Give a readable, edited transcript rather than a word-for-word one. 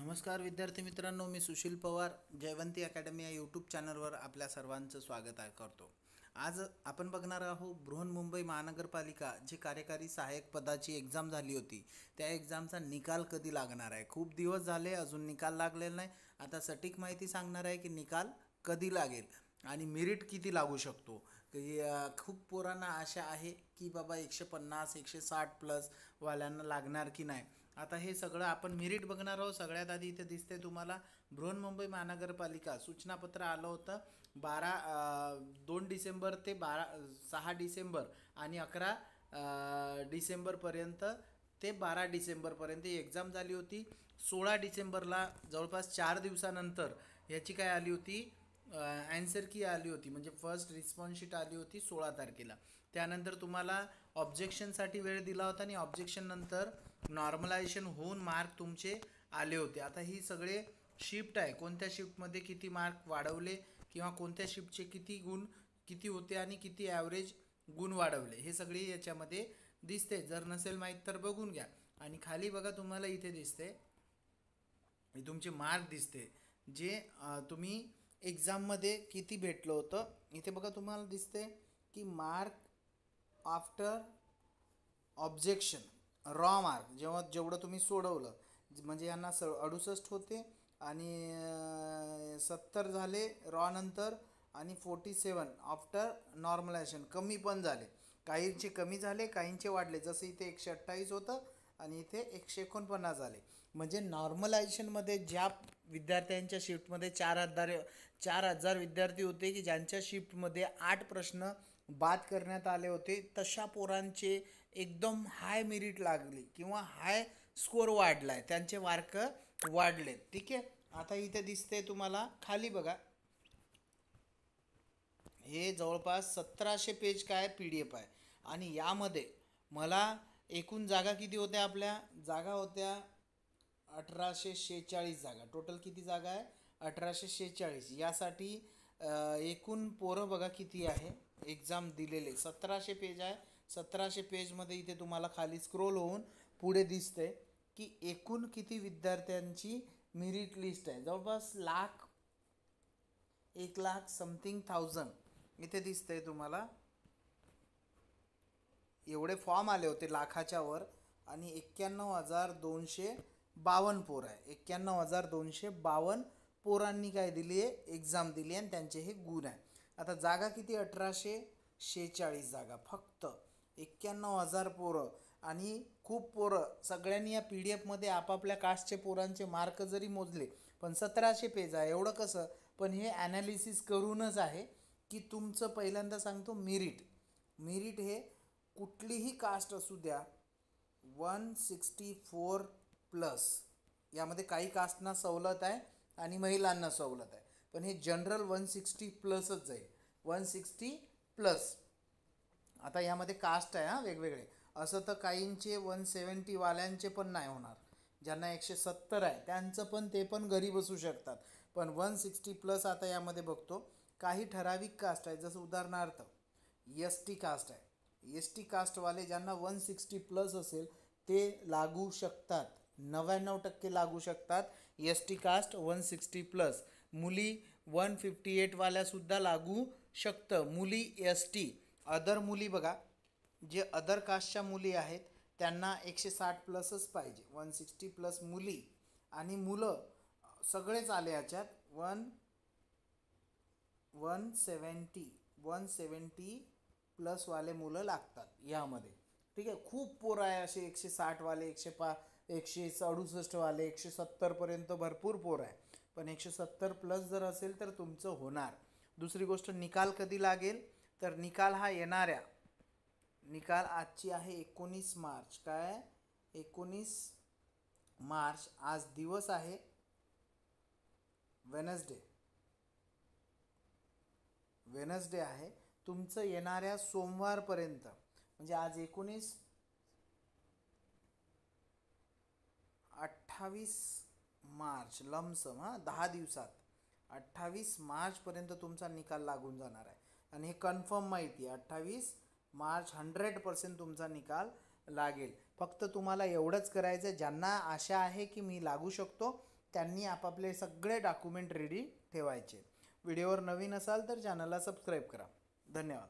नमस्कार विद्यार्थी मित्रांनो, मी सुशील पवार. जयवंती अकॅडमी या यूट्यूब चॅनलवर आपल्या सर्वांचं स्वागत करतो. आज आपण बघणार आहोत बृहन्मुंबई महानगरपालिका जी कार्यकारी सहाय्यक पदाची एक्झाम झाली होती, त्या एक्झामचा निकाल कधी लागणार आहे. खूप दिवस झाले, अजून निकाल लागलेला नाही. आता सटीक माहिती सांगणार आहे की निकाल कधी लागेल आणि मेरिट किती लागू शकतो. खूप पोरांना आशा आहे की बाबा 150 160 प्लस वाल्यांना लागणार की नाही. आता हे सगळं आपण मेरिट बघणार आहोत. सगळ्यात आधी इथे दिसते तुम्हाला बृहन्मुंबई महानगरपालिका सूचनापत्र आलं होतं 2 डिसेंबर ते 6 डिसेंबर आणि 11 डिसेंबरपर्यंत ते 12 डिसेंबरपर्यंत ही एक्झाम झाली होती. 16 डिसेंबरला जवळपास 4 दिवसानंतर याची काय आली होती, ॲन्सर की आली होती, म्हणजे फर्स्ट रिस्पॉन्स शीट आली होती 16 तारखेला. त्यानंतर तुम्हाला ऑब्जेक्शनसाठी वेळ दिला होता आणि ऑब्जेक्शन नंतर नॉर्मलायझेशन होऊन मार्क तुमचे आले होते. आता ही सगळे शिफ्ट आहे, कोणत्या शिफ्टमध्ये किती मार्क वाढवले किंवा कोणत्या शिफ्टचे किती गुण किती होते आणि किती ॲव्हरेज गुण वाढवले हे सगळे याच्यामध्ये दिसते. जर नसेल माहीत तर बघून घ्या. आणि खाली बघा तुम्हाला इथे दिसते, तुमचे मार्क दिसते जे तुम्ही एक्झाममध्ये किती भेटलं होतं. इथे बघा तुम्हाला दिसते की mark after objection raw mark जेवढं तुम्ही सोडवलं, म्हणजे यांना 68 होते आणि 70 झाले रॉ नंतर आणि 47 आफ्टर नॉर्मलायझेशन. कमी पण झाले, काहींचे कमी झाले काहींचे वाढले. जसं इथे 128 होतं आणि इथे 149 झाले. म्हणजे नॉर्मलायझेशनमध्ये ज्या विद्यार्थ्यांच्या शिफ्टमध्ये 4,000 विद्यार्थी होते की ज्यांच्या शिफ्टमध्ये 8 प्रश्न बाद करण्यात आले होते, तशा पोरांचे एकदम हाय मेरिट लागली किंवा हाय स्कोअर वाढला आहे, त्यांचे मार्क वाढलेत. ठीक आहे. आता इथे दिसते तुम्हाला खाली बघा, हे जवळपास 1700 पेज काय PDF आहे आणि यामध्ये मला एकूण जागा किती होत्या, आपल्या जागा होत्या 1846 जागा. टोटल किती जागा आहे, 1846. यासाठी एकूण पोरं बघा किती आहे एक्झाम दिलेले, 1700 पेज आहे. 1700 पेजमध्ये इथे तुम्हाला खाली स्क्रोल होऊन पुढे दिसते की एकूण किती विद्यार्थ्यांची मेरिट लिस्ट आहे. जवळपास 1,00,000 समथिंग थाउजंड इथे दिसतंय तुम्हाला. एवढे फॉर्म आले होते लाखाच्या वर आणि 91,252 पोरं आहे. 91,252 पोरांनी काय दिली आहे, एक्झाम दिली आणि त्यांचे हे गुण आहे. आता जागा किती, 1846 जागा. फक्त 91,000 पोरं आणि खूप पोरं. सगळ्यांनी या PDF आपापल्या कास्टचे पोरांचे मार्क जरी मोजले, पण 1700 पेज आहे. एवढं कसं, पण हे ॲनालिसिस करूनच आहे की तुमचं पहिल्यांदा सांगतो मेरिट हे कुठलीही कास्ट असू द्या, 164 प्लस. यामध्ये काही कास्टना सवलत आहे आणि महिलांना सवलत आहे, पण हे जनरल 160 प्लसच जाईल, 160 प्लस. आता यामध्ये कास्ट आहे वेगवेगळे. असं तर काहींचे 170 वाल्यांचे पण नाही होणार. ज्यांना 170 आहे त्यांचं पण, ते पण घरी बसू शकतात. पण 160 प्लस आता यामध्ये बघतो काही ठराविक कास्ट आहे. जसं उदाहरणार्थ ST कास्ट आहे. ST कास्टवाले ज्यांना 160 प्लस असेल ते लागू शकतात, 99% लागू शकतात. ST caste 160 plus. मुली 158 वाल्यासुद्धा लागू शकतं, मुली ST. अदर मुली बघा, जे अदर कास्टच्या मुली आहेत त्यांना 160 प्लसच पाहिजे. 160 प्लस मुली आणि मुलं सगळेच आले याच्यात. 170 प्लसवाले मुलं लागतात यामध्ये. ठीक आहे. खूप पोरं आहे असे 160 वाले, 167 वाले, 170पर्यंत भरपूर पोरं आहे. पण 170 प्लस जर असेल तर तुमचं होणार. दुसरी गोष्ट, निकाल कधी लागेल, तर निकाल हा निकाल आजची आहे 19 मार्च. काय, 19 मार्च. आज दिवस आहे वेनसडे आहे. तुमचं येणाऱ्या सोमवारपर्यंत, म्हणजे आज 28 मार्च लमसम 10 दिवसात 28 मार्चपर्यंत तुमचा निकाल लागून जाणार आहे. आणि हे कन्फर्म माहिती आहे, 28 मार्च 100% तुमचा निकाल लागेल. फक्त तुम्हाला एवढंच करायचं आहे, ज्यांना आशा आहे की मी लागू शकतो त्यांनी आपापले सगळे डॉक्युमेंट रेडी ठेवायचे. व्हिडिओवर नवीन असाल तर चॅनलला सबस्क्राईब करा. धन्यवाद.